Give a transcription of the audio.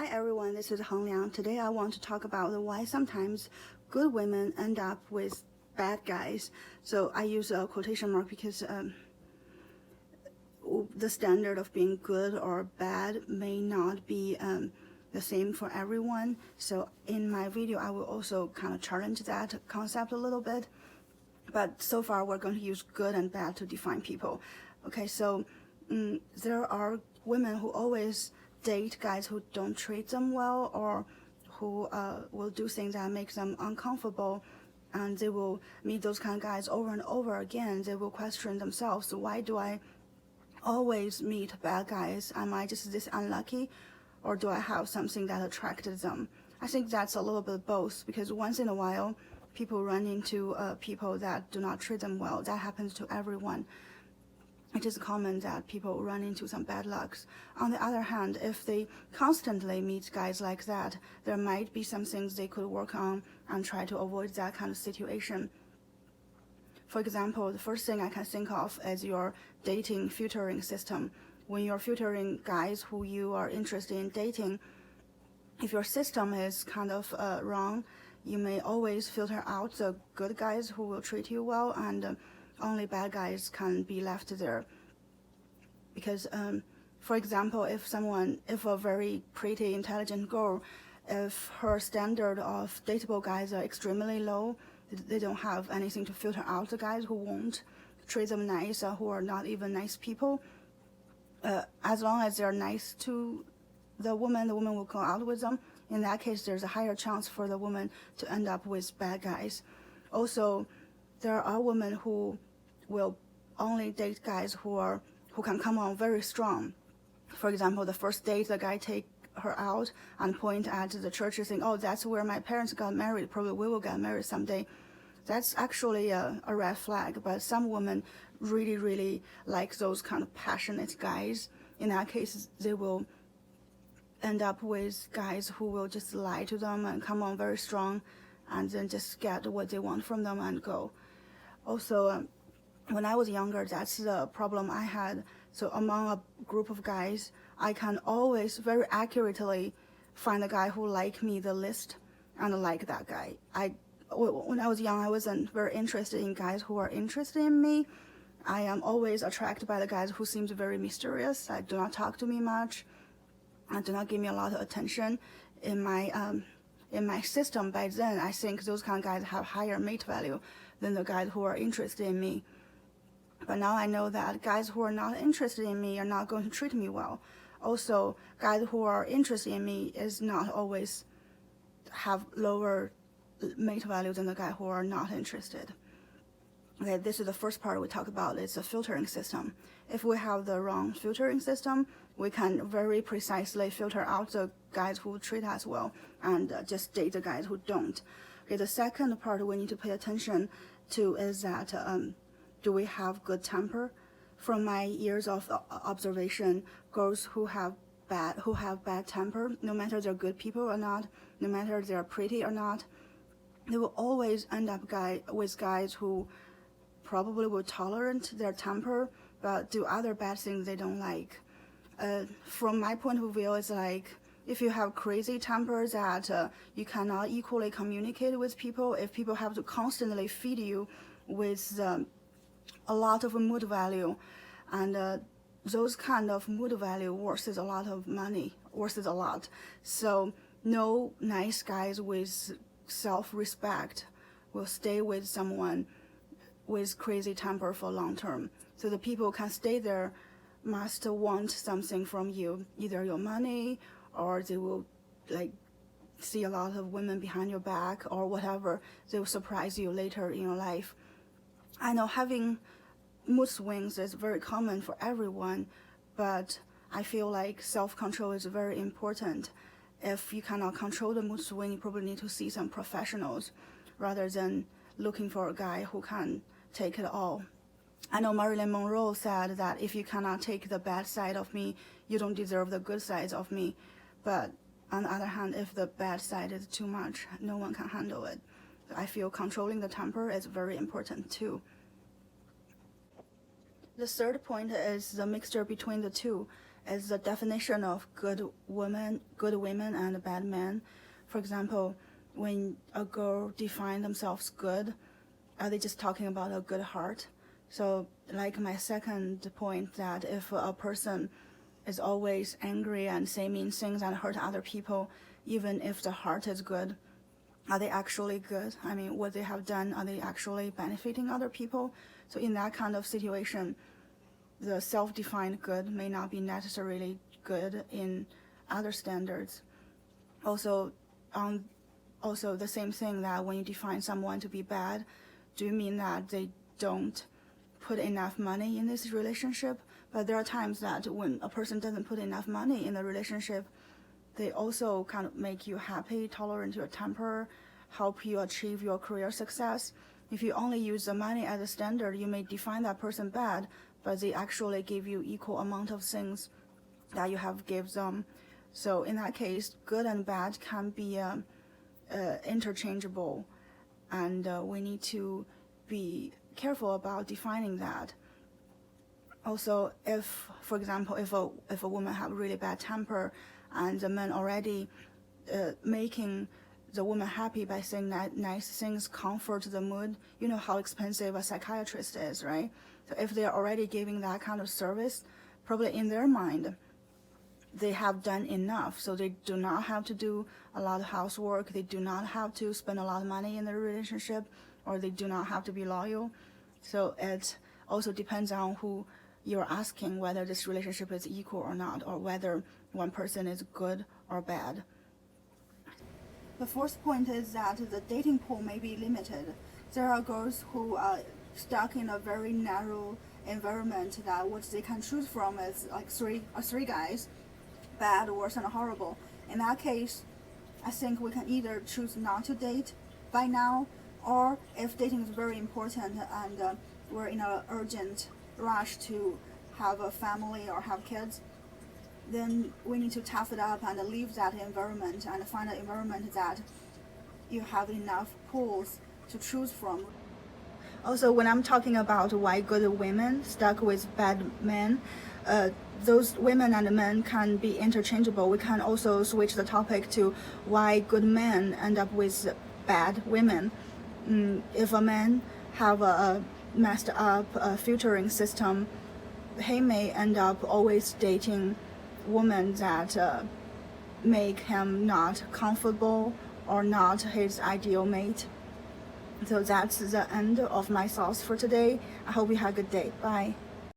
Hi everyone, this is Heng Liang. Today I want to talk about why sometimes good women end up with bad guys. So I use a quotation mark because the standard of being good or bad may not be the same for everyone. So in my video I will also kind of challenge that concept a little bit. But so far we're going to use good and bad to define people. Okay, so there are women who always date guys who don't treat them well or who will do things that make them uncomfortable, and they will meet those kind of guys over and over again. They will question themselves, why do I always meet bad guys? Am I just this unlucky, or do I have something that attracted them? I think that's a little bit both, because once in a while people run into people that do not treat them well. That happens to everyone. It is common that people run into some bad lucks. On the other hand, if they constantly meet guys like that, there might be some things they could work on and try to avoid that kind of situation. For example, the first thing I can think of is your dating filtering system. When you're filtering guys who you are interested in dating, if your system is kind of wrong, you may always filter out the good guys who will treat you well, and only bad guys can be left there. Because for example, if a very pretty intelligent girl, if her standard of dateable guys are extremely low, they don't have anything to filter out the guys who won't treat them nice or who are not even nice people. As long as they're nice to the woman will go out with them. In that case, there's a higher chance for the woman to end up with bad guys. Also, there are women who will only date guys who can come on very strong. For example, the first date, the guy take her out and point at the church saying, "Oh, that's where my parents got married. Probably we will get married someday." That's actually a red flag. But some women really, really like those kind of passionate guys. In that case, they will end up with guys who will just lie to them and come on very strong, and then just get what they want from them and go. Also, when I was younger, that's the problem I had. So among a group of guys, I can always very accurately find the guy who like me the least and like that guy. When I was young, I wasn't very interested in guys who are interested in me. I am always attracted by the guys who seems very mysterious, like do not talk to me much, and do not give me a lot of attention. In my system back then, I think those kind of guys have higher mate value than the guys who are interested in me. But now I know that guys who are not interested in me are not going to treat me well. Also, guys who are interested in me is not always have lower mate value than the guy who are not interested. Okay, this is the first part we talk about. It's a filtering system. If we have the wrong filtering system, we can very precisely filter out the guys who treat us well and just date the guys who don't. Okay, the second part we need to pay attention to is that do we have good temper? From my years of observation, girls who have bad temper, no matter they're good people or not, no matter they're pretty or not, they will always end up with guys who probably will tolerate their temper but do other bad things they don't like. From my point of view, it's like if you have crazy temper that you cannot equally communicate with people, if people have to constantly feed you with a lot of mood value, and those kind of mood value worth a lot of money, worth a lot. So no nice guys with self-respect will stay with someone with crazy temper for long term. So the people can stay there must want something from you, either your money, or they will like see a lot of women behind your back or whatever. They will surprise you later in your life. I know having mood swings is very common for everyone, but I feel like self-control is very important. If you cannot control the mood swing, you probably need to see some professionals rather than looking for a guy who can take it all. I know Marilyn Monroe said that if you cannot take the bad side of me, you don't deserve the good sides of me. But on the other hand, if the bad side is too much, no one can handle it. I feel controlling the temper is very important too. The third point is the mixture between the two. is the definition of good women and bad men. For example, when a girl defines themselves good, are they just talking about a good heart? So like my second point, that if a person is always angry and say mean things and hurt other people, even if the heart is good, are they actually good? I mean, what they have done, are they actually benefiting other people? So in that kind of situation, the self-defined good may not be necessarily good in other standards. Also the same thing, that when you define someone to be bad, do you mean that they don't put enough money in this relationship? But there are times that when a person doesn't put enough money in the relationship, they also kind of make you happy, tolerate your temper, help you achieve your career success. If you only use the money as a standard, you may define that person bad, but they actually give you equal amount of things that you have give them. So in that case, good and bad can be interchangeable, and we need to be careful about defining that. Also, if, for example, if a woman have really bad temper, and the man already making the woman happy by saying nice things, comfort the mood, you know how expensive a psychiatrist is, right? So if they're already giving that kind of service, probably in their mind, they have done enough, so they do not have to do a lot of housework, they do not have to spend a lot of money in their relationship, or they do not have to be loyal. So it also depends on who you're asking, whether this relationship is equal or not, or whether one person is good or bad. The fourth point is that the dating pool may be limited. There are girls who are stuck in a very narrow environment, that what they can choose from is like three guys, bad, worse, and horrible. In that case, I think we can either choose not to date by now, or if dating is very important and we're in an urgent rush to have a family or have kids, then we need to tough it up and leave that environment and find an environment that you have enough pools to choose from. Also, when I'm talking about why good women stuck with bad men, those women and men can be interchangeable. We can also switch the topic to why good men end up with bad women. If a man have a messed up filtering system, he may end up always dating women that make him not comfortable or not his ideal mate. So that's the end of my thoughts for today. I hope you have a good day. Bye.